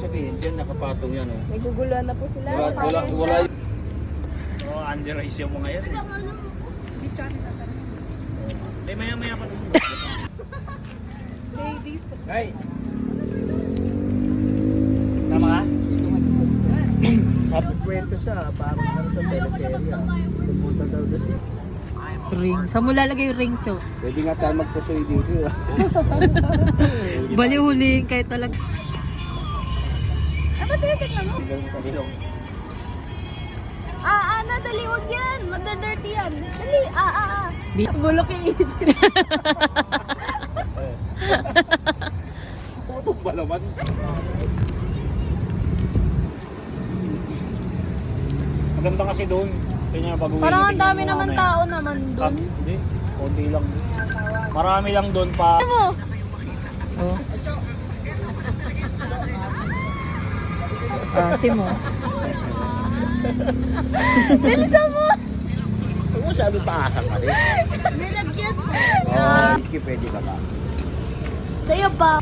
sabihin, dyan nakapatong yan. Oh. Naguguluhan na po sila. Wala. Oo, under-ice yung mga yan. Eh, maya-maya pa. Ladies. Hey! Sama ka? Kwento siya, parang ano ito, teleserye. Pupunta daw na si... Ring. Saan mo lalagay yung ring, Cho? Pwede nga tayo magpusoy dito. Bali huliin kayo talaga. Ba't titignan mo? Tingnan mo sa ilong. Dali, wag yan. Madadirty yan. Dali, Bi- Bulok yung itin. Putong ba naman? Maganda kasi doon. Kanya pag-uwi. Parang ang dami naman tao naman dun. Hindi, konti lang. Marami lang doon pa. Ano mo? Oh. Kasi mo. Dalisan mo! Huwag mo sabi paasang ka rin. Nilagyan mo. Whiskey pwede ka ba? Sa'yo pa.